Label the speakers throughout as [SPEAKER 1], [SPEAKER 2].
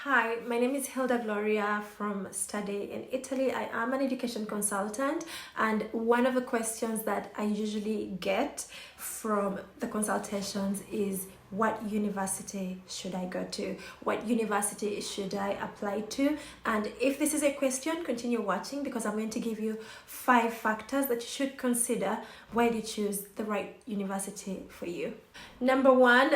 [SPEAKER 1] Hi, my name is Hilda Gloria from Study in Italy. I am an education consultant, and one of the questions that I usually get from the consultations is, what university should I go to? What university should I apply to? And if this is a question, continue watching because I'm going to give you 5 factors that you should consider while you choose the right university for you. Number 1,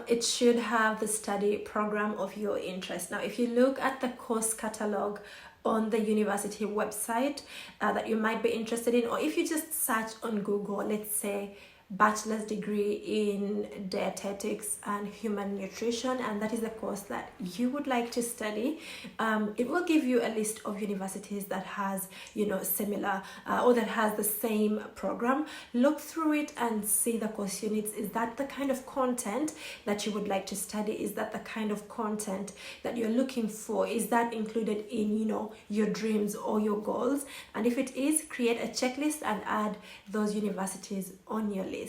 [SPEAKER 1] it should have the study program of your interest. Now, if you look at the course catalog on the university website that you might be interested in, or if you just search on Google, let's say bachelor's degree in dietetics and human nutrition, and that is the course that you would like to study, it will give you a list of universities that has similar or that has the same program. Look through it and see the course units. Is that the kind of content that you would like to study? Is that the kind of content that you're looking for? Is that included in your dreams or your goals? And if it is, create a checklist and add those universities on your list.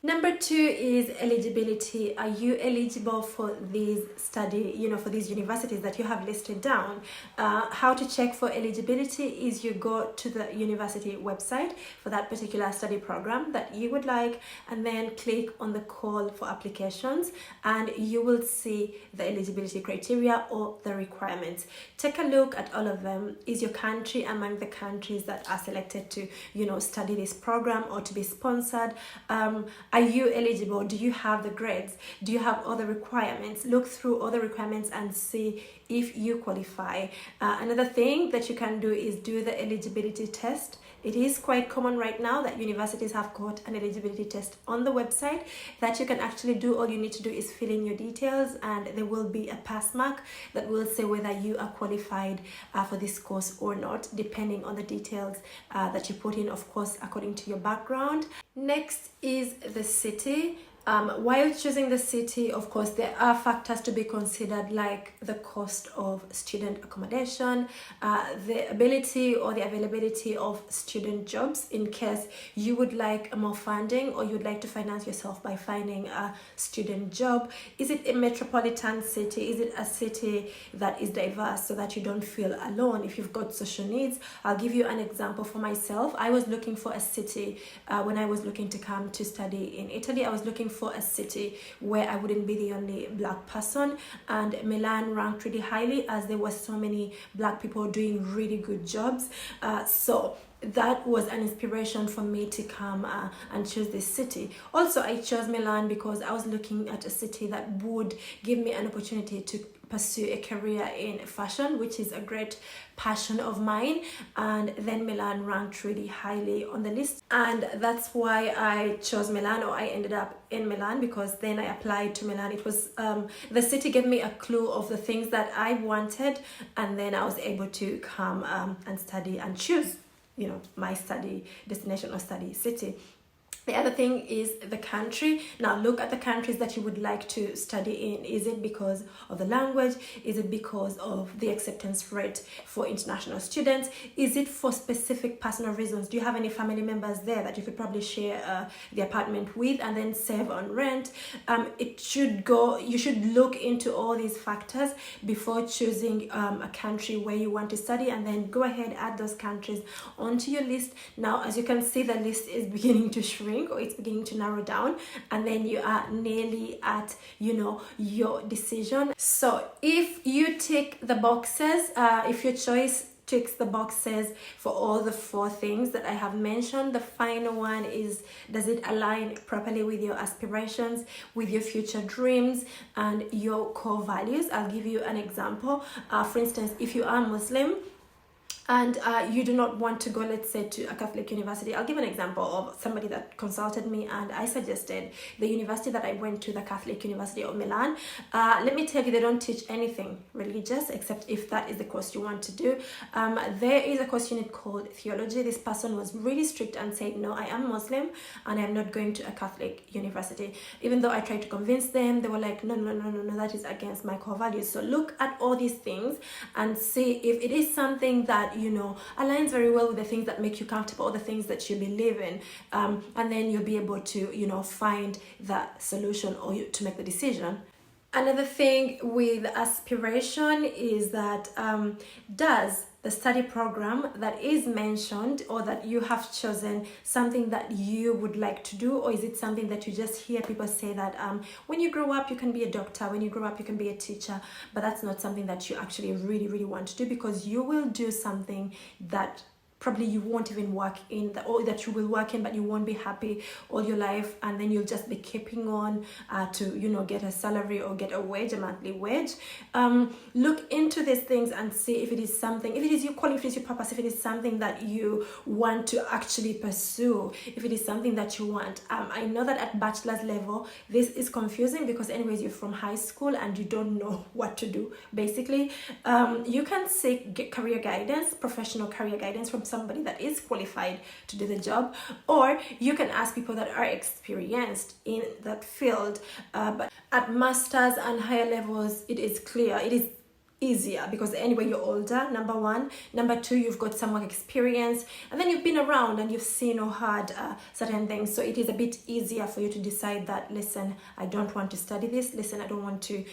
[SPEAKER 1] Number 2 is eligibility. Are you eligible for these for these universities that you have listed down? How to check for eligibility is you go to the university website for that particular study program that you would like, and then click on the call for applications, and you will see the eligibility criteria or the requirements. Take a look at all of them. Is your country among the countries that are selected to study this program or to be sponsored? Are you eligible? Do you have the grades? Do you have all the requirements? Look through all the requirements and see if you qualify. Another thing that you can do is do the eligibility test. It is quite common right now that universities have got an eligibility test on the website that you can actually do. All you need to do is fill in your details, and there will be a pass mark that will say whether you are qualified for this course or not, depending on the details that you put in, of course, according to your background. Next is the city. While choosing the city, of course, there are factors to be considered, like the cost of student accommodation, the ability or the availability of student jobs in case you would like more funding or you'd like to finance yourself by finding a student job. Is it a metropolitan city? Is it a city that is diverse so that you don't feel alone if you've got social needs? I'll give you an example for myself. I was looking for a city when I was looking to come to study in Italy. I was looking for a city where I wouldn't be the only black person, and Milan ranked really highly as there were so many black people doing really good jobs. So that was an inspiration for me to come and choose this city. Also, I chose Milan because I was looking at a city that would give me an opportunity to pursue a career in fashion, which is a great passion of mine, and then Milan ranked really highly on the list, and that's why I chose Milan, or I ended up in Milan, because then I applied to Milan. It was the city gave me a clue of the things that I wanted, and then I was able to come and study and choose my study destination or study city. The other thing is the country. Now look at the countries that you would like to study in. Is it because of the language? Is it because of the acceptance rate for international students? Is it for specific personal reasons? Do you have any family members there that you could probably share the apartment with and then save on rent? You should look into all these factors before choosing a country where you want to study, and then go ahead, add those countries onto your list. Now, as you can see, the list is beginning to shrink, or it's beginning to narrow down, and then you are nearly at your decision. So if you tick the boxes, if your choice ticks the boxes for all the 4 things that I have mentioned, the final one is, does it align properly with your aspirations, with your future dreams and your core values? I'll give you an example. For instance, if you are Muslim and you do not want to go, let's say, to a Catholic university. I'll give an example of somebody that consulted me, and I suggested the university that I went to, the Catholic University of Milan. Let me tell you, they don't teach anything religious, except if that is the course you want to do. There is a course unit called theology. This person was really strict and said, no, I am Muslim and I'm not going to a Catholic university. Even though I tried to convince them, they were like, no, that is against my core values. So look at all these things and see if it is something that aligns very well with the things that make you comfortable, or the things that you believe in, and then you'll be able to find that solution, or to make the decision. Another thing with aspiration is that does the study program that is mentioned or that you have chosen something that you would like to do, or is it something that you just hear people say that when you grow up you can be a doctor, when you grow up you can be a teacher, but that's not something that you actually really want to do, because you will do something that probably you won't even work in, or that you will work in but you won't be happy all your life, and then you'll just be keeping on to get a salary or get a wage, a monthly wage. Look into these things and see if it is something, if it is your calling, if it is your purpose, if it is something that you want to actually pursue, if it is something that you want. I know that at bachelor's level this is confusing, because anyways you're from high school and you don't know what to do basically. You can seek career guidance, professional career guidance, from somebody that is qualified to do the job, or you can ask people that are experienced in that field. But at masters and higher levels, it is clear, it is easier, because anyway you're older, number one. Number two, you've got some work experience, and then you've been around and you've seen or heard certain things, so it is a bit easier for you to decide that, listen, I don't want to study this, listen, I don't want to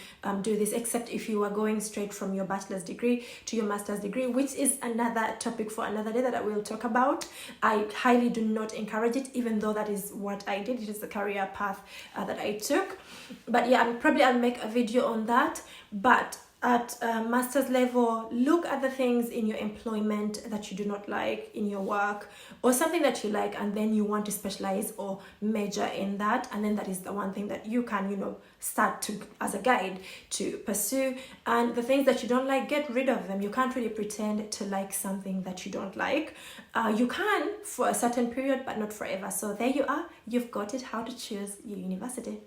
[SPEAKER 1] do this, except if you are going straight from your bachelor's degree to your master's degree, which is another topic for another day that I will talk about. I highly do not encourage it, even though that is what I did. It is the career path that I took. But yeah, I'll make a video on that. But at master's level, look at the things in your employment that you do not like in your work, or something that you like and then you want to specialize or major in that, and then that is the one thing that you can start to, as a guide, to pursue. And the things that you don't like, get rid of them. You can't really pretend to like something that you don't like. You can for a certain period, but not forever. So there you are, you've got it, how to choose your university.